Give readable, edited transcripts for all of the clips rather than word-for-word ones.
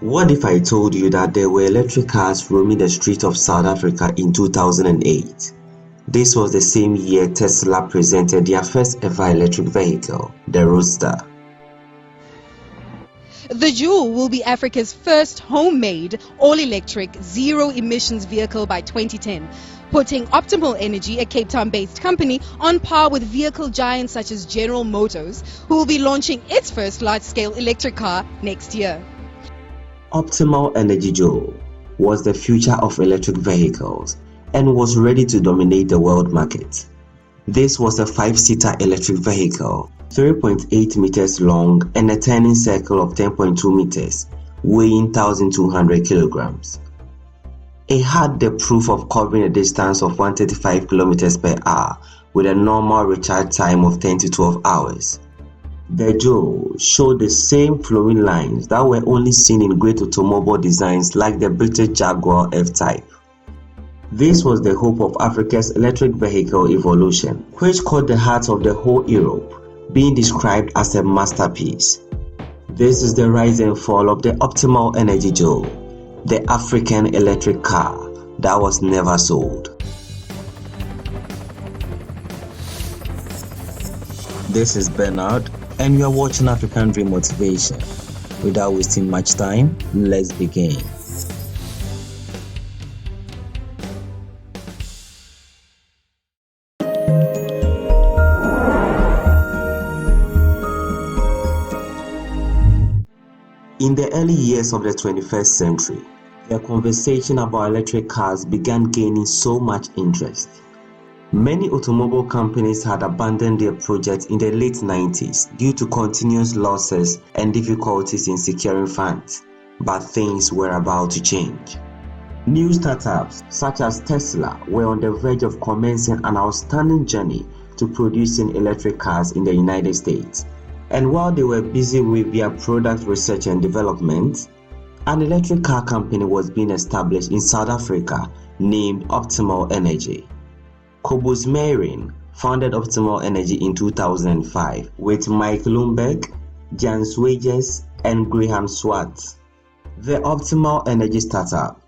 What if I told you that there were electric cars roaming the streets of South Africa in 2008? This was the same year Tesla presented their first ever electric vehicle, the Roadster. The Joule will be Africa's first homemade, all-electric, zero-emissions vehicle by 2010, putting Optimal Energy, a Cape Town-based company, on par with vehicle giants such as General Motors, who will be launching its first large-scale electric car next year. Optimal Energy Joule was the future of electric vehicles and was ready to dominate the world market. This was a 5-seater electric vehicle, 3.8 meters long and a turning circle of 10.2 meters, weighing 1,200 kilograms. It had the proof of covering a distance of 135 kilometers per hour with a normal recharge time of 10 to 12 hours. The Joule showed the same flowing lines that were only seen in great automobile designs like the British Jaguar F-Type. This was the hope of Africa's electric vehicle evolution, which caught the heart of the whole Europe, being described as a masterpiece. This is the rise and fall of the Optimal Energy Joule, the African electric car that was never sold. This is Bernard, and you are watching African Dream Motivation. Without wasting much time, let's begin. In the early years of the 21st century, the conversation about electric cars began gaining so much interest. Many automobile companies had abandoned their projects in the late 90s due to continuous losses and difficulties in securing funds, but things were about to change. New startups such as Tesla were on the verge of commencing an outstanding journey to producing electric cars in the United States. And while they were busy with their product research and development, an electric car company was being established in South Africa named Optimal Energy. Kobus Meiring founded Optimal Energy in 2005 with Mike Lumberg, Jan Swages, and Graham Swart. The Optimal Energy startup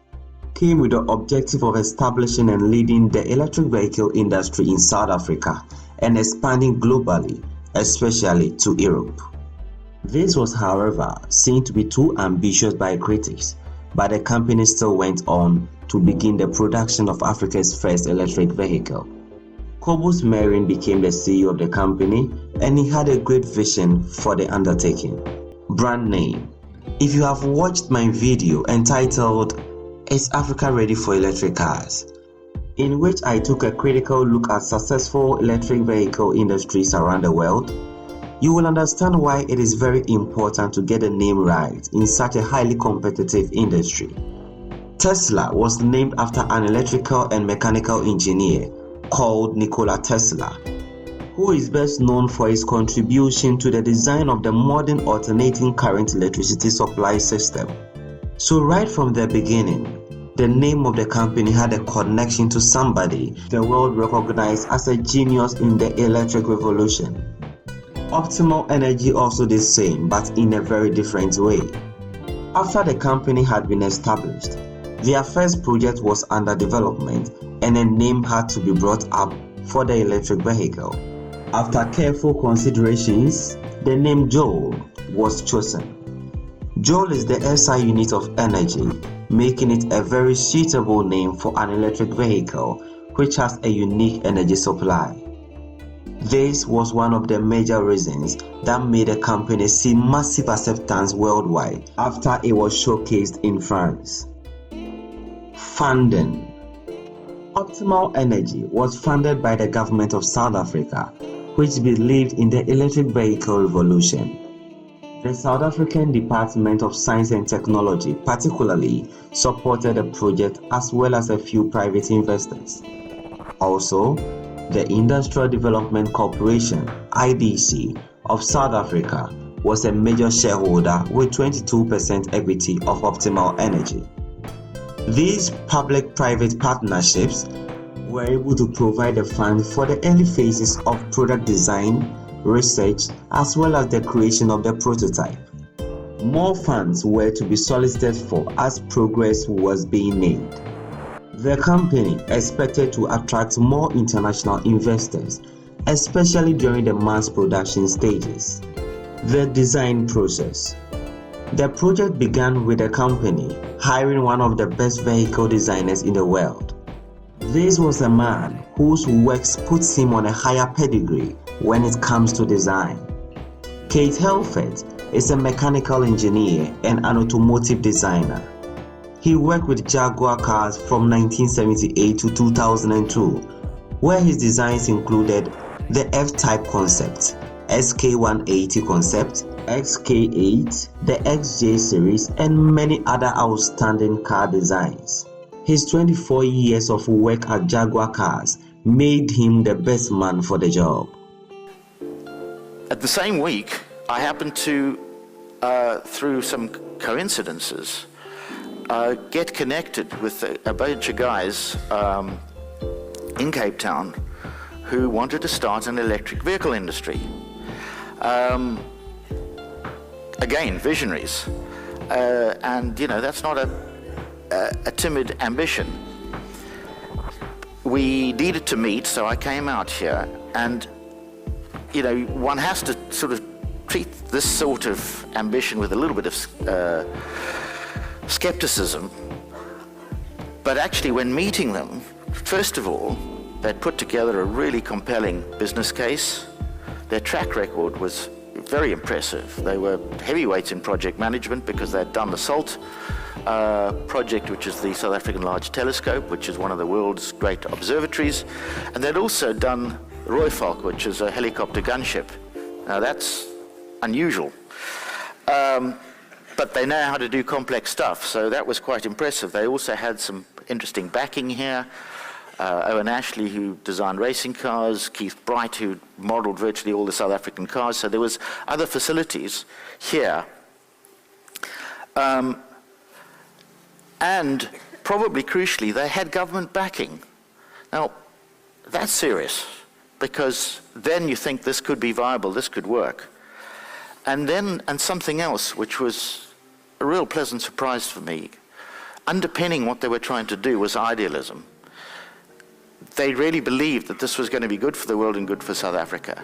came with the objective of establishing and leading the electric vehicle industry in South Africa and expanding globally, especially to Europe. This was, however, seen to be too ambitious by critics, but the company still went on to begin the production of Africa's first electric vehicle. Kobus Meiring became the CEO of the company, and he had a great vision for the undertaking. Brand name. If you have watched my video entitled "Is Africa Ready for Electric Cars?", in which I took a critical look at successful electric vehicle industries around the world, you will understand why it is very important to get the name right in such a highly competitive industry. Tesla was named after an electrical and mechanical engineer called Nikola Tesla, who is best known for his contribution to the design of the modern alternating current electricity supply system. So right from the beginning, the name of the company had a connection to somebody the world recognized as a genius in the electric revolution. Optimal Energy also did the same, but in a very different way. After the company had been established, their first project was under development and a name had to be brought up for the electric vehicle. After careful considerations, the name Joule was chosen. Joule is the SI unit of energy, making it a very suitable name for an electric vehicle which has a unique energy supply. This was one of the major reasons that made the company see massive acceptance worldwide after it was showcased in France. Funding. Optimal Energy was funded by the government of South Africa, which believed in the electric vehicle revolution. The South African Department of Science and Technology particularly supported the project, as well as a few private investors. Also, the Industrial Development Corporation (IDC) of South Africa was a major shareholder with 22% equity of Optimal Energy. These public-private partnerships were able to provide the funds for the early phases of product design, research, as well as the creation of the prototype. More funds were to be solicited for as progress was being made. The company expected to attract more international investors, especially during the mass production stages. The design process. The project began with the company hiring one of the best vehicle designers in the world. This was a man whose works puts him on a higher pedigree when it comes to design. Kate Helfet is a mechanical engineer and an automotive designer. He worked with Jaguar cars from 1978 to 2002, where his designs included the F-Type concept, SK180 concept, XK8, the XJ series, and many other outstanding car designs. His 24 years of work at Jaguar cars made him the best man for the job. At the same week, I happened to, through some coincidences, get connected with a bunch of guys in Cape Town who wanted to start an electric vehicle industry. Again, visionaries. And, you know, that's not a timid ambition. We needed to meet, so I came out here. And, you know, one has to sort of treat this sort of ambition with a little bit of skepticism. But actually, when meeting them, first of all, they'd put together a really compelling business case. Their track record was very impressive. They were heavyweights in project management because they'd done the SALT project, which is the South African Large Telescope, which is one of the world's great observatories. And they'd also done Rooivalk, which is a helicopter gunship. Now that's unusual. But they know how to do complex stuff, so that was quite impressive. They also had some interesting backing here. Owen Ashley, who designed racing cars, Keith Bright, who modeled virtually all the South African cars. So there was other facilities here. And probably crucially, they had government backing. Now, that's serious, because then you think this could be viable, this could work. And something else, which was a real pleasant surprise for me, underpinning what they were trying to do was idealism. They really believed that this was going to be good for the world and good for South Africa.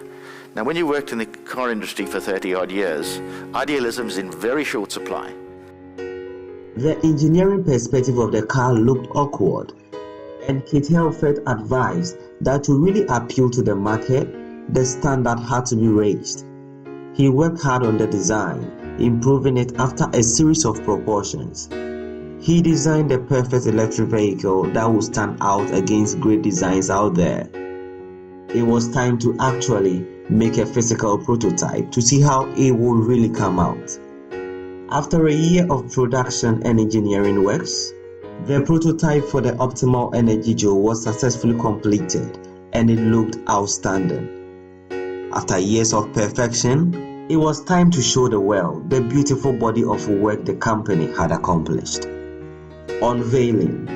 Now, when you worked in the car industry for 30-odd years, idealism is in very short supply. The engineering perspective of the car looked awkward, and Kate Helfet advised that to really appeal to the market, the standard had to be raised. He worked hard on the design, improving it after a series of proportions. He designed the perfect electric vehicle that would stand out against great designs out there. It was time to actually make a physical prototype to see how it would really come out. After a year of production and engineering works, the prototype for the Optimal Energy Joule was successfully completed, and it looked outstanding. After years of perfection, it was time to show the world the beautiful body of work the company had accomplished. Unveiling.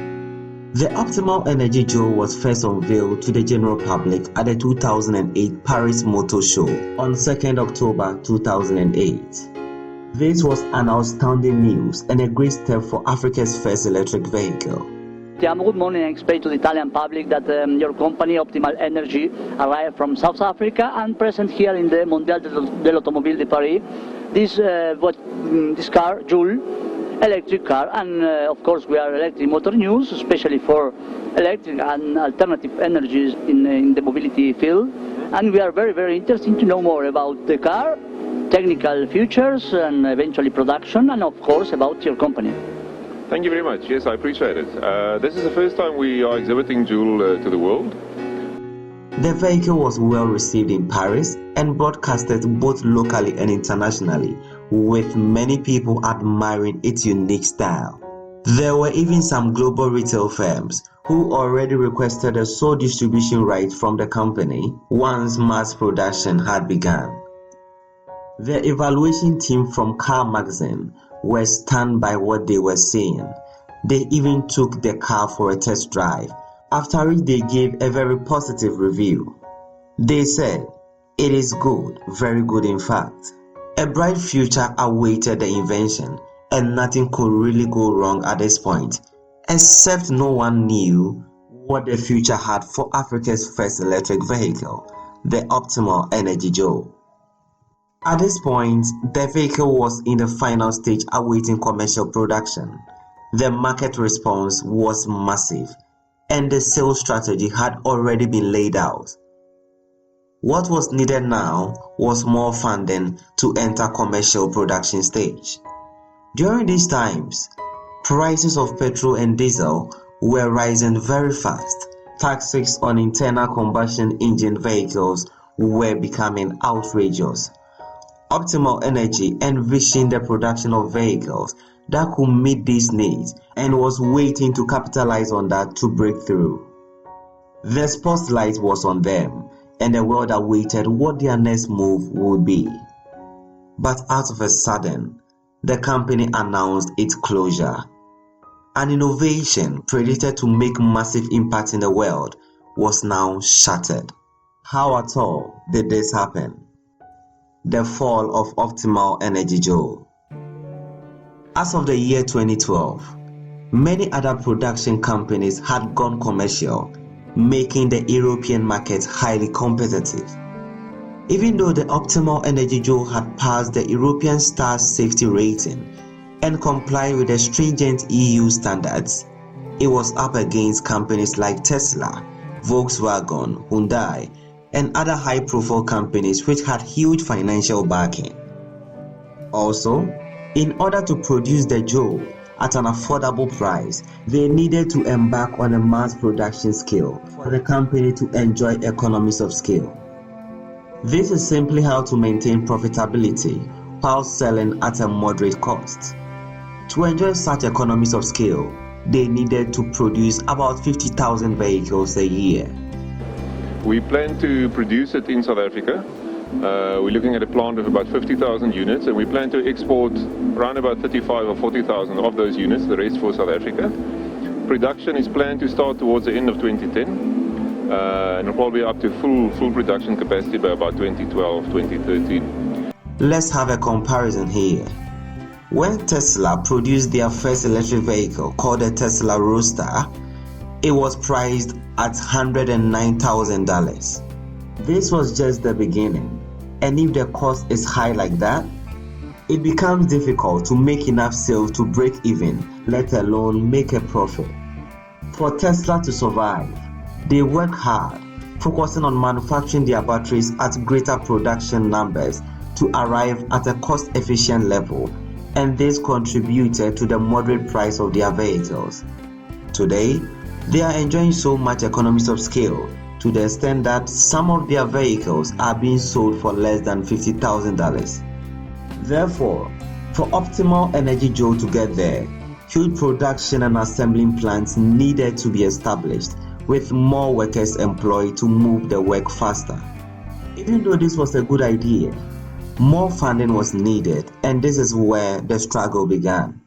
The Optimal Energy Joule was first unveiled to the general public at the 2008 Paris Motor Show on 2nd October 2008. This was an outstanding news and a great step for Africa's first electric vehicle. Good morning. I explain to the Italian public that your company, Optimal Energy, arrived from South Africa and present here in the Mondial de l'Automobile de Paris. This car, Joule, electric car, and of course we are electric motor news, especially for electric and alternative energies in the mobility field. And we are very, very interested to know more about the car, technical features, and eventually production, and of course about your company. Thank you very much. Yes, I appreciate it. This is the first time we are exhibiting Joule to the world. The vehicle was well received in Paris and broadcasted both locally and internationally, with many people admiring its unique style. There were even some global retail firms who already requested a sole distribution right from the company once mass production had begun. The evaluation team from Car Magazine were stunned by what they were seeing. They even took the car for a test drive, after which they gave a very positive review. They said, "It is good, very good in fact." A bright future awaited the invention, and nothing could really go wrong at this point, except no one knew what the future had for Africa's first electric vehicle, the Optimal Energy Joule. At this point, the vehicle was in the final stage awaiting commercial production. The market response was massive, and the sales strategy had already been laid out. What was needed now was more funding to enter commercial production stage. During these times, prices of petrol and diesel were rising very fast. Taxes on internal combustion engine vehicles were becoming outrageous. Optimal Energy envisioned the production of vehicles that could meet these needs and was waiting to capitalize on that to break through. The spotlight was on them, and the world awaited what their next move would be. But out of a sudden, the company announced its closure. An innovation predicted to make massive impact in the world was now shattered. How at all did this happen? The fall of Optimal Energy Joule. As of the year 2012, many other production companies had gone commercial, making the European market highly competitive. Even though the Optimal Energy Joule had passed the European Star Safety Rating and complied with the stringent EU standards, it was up against companies like Tesla, Volkswagen, Hyundai, and other high-profile companies which had huge financial backing. Also, in order to produce the Joule at an affordable price, they needed to embark on a mass production scale for the company to enjoy economies of scale. This is simply how to maintain profitability while selling at a moderate cost. To enjoy such economies of scale, they needed to produce about 50,000 vehicles a year. We plan to produce it in South Africa. We're looking at a plant of about 50,000 units, and we plan to export around about 35 or 40,000 of those units, the rest for South Africa. Production is planned to start towards the end of 2010, and it'll probably be up to full production capacity by about 2012, 2013. Let's have a comparison here. When Tesla produced their first electric vehicle called the Tesla Roadster, it was priced at $109,000. This was just the beginning, and if the cost is high like that, it becomes difficult to make enough sales to break even, let alone make a profit. For Tesla to survive, they work hard, focusing on manufacturing their batteries at greater production numbers to arrive at a cost-efficient level, and this contributed to the moderate price of their vehicles. Today, they are enjoying so much economies of scale to the extent that some of their vehicles are being sold for less than $50,000. Therefore, for Optimal Energy Joule to get there, huge production and assembling plants needed to be established, with more workers employed to move the work faster. Even though this was a good idea, more funding was needed, and this is where the struggle began.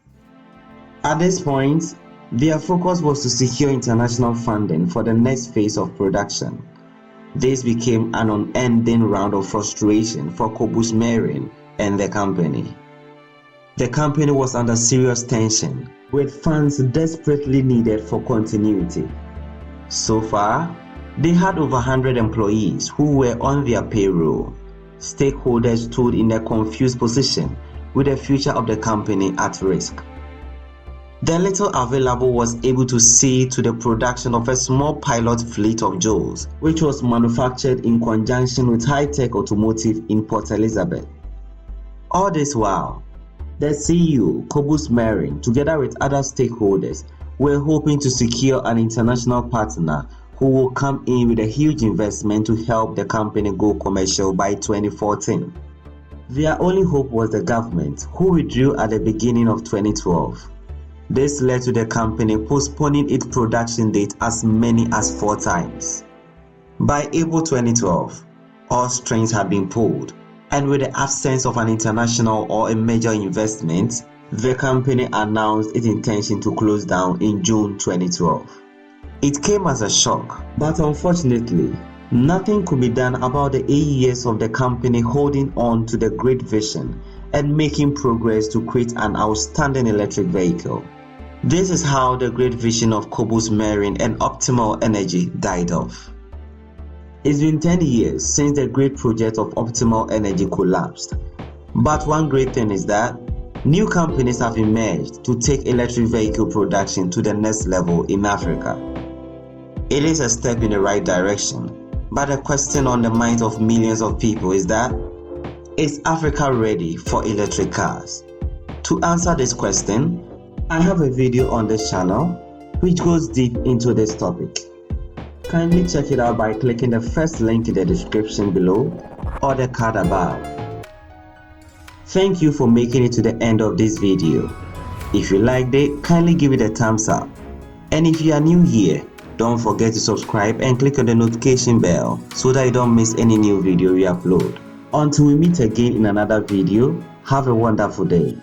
At this point, their focus was to secure international funding for the next phase of production. This became an unending round of frustration for Kobus Meiring and the company. The company was under serious tension, with funds desperately needed for continuity. So far, they had over 100 employees who were on their payroll. Stakeholders stood in a confused position, with the future of the company at risk. The little available was able to see to the production of a small pilot fleet of Joules, which was manufactured in conjunction with high-tech automotive in Port Elizabeth. All this while, the CEO, Kobus Meiring, together with other stakeholders, were hoping to secure an international partner who will come in with a huge investment to help the company go commercial by 2014. Their only hope was the government, who withdrew at the beginning of 2012. This led to the company postponing its production date as many as 4 times. By April 2012, all strings had been pulled, and with the absence of an international or a major investment, the company announced its intention to close down in June 2012. It came as a shock, but unfortunately, Nothing could be done about the 8 years of the company holding on to the great vision and making progress to create an outstanding electric vehicle. This is how the great vision of Kobus Meiring and Optimal Energy died off. It's been 10 years since the great project of Optimal Energy collapsed. But one great thing is that new companies have emerged to take electric vehicle production to the next level in Africa. It is a step in the right direction, but the question on the minds of millions of people is that, is Africa ready for electric cars? To answer this question, I have a video on this channel which goes deep into this topic. Kindly check it out by clicking the first link in the description below or the card above. Thank you for making it to the end of this video. If you liked it, kindly give it a thumbs up. And if you are new here, don't forget to subscribe and click on the notification bell so that you don't miss any new video we upload. Until we meet again in another video, have a wonderful day.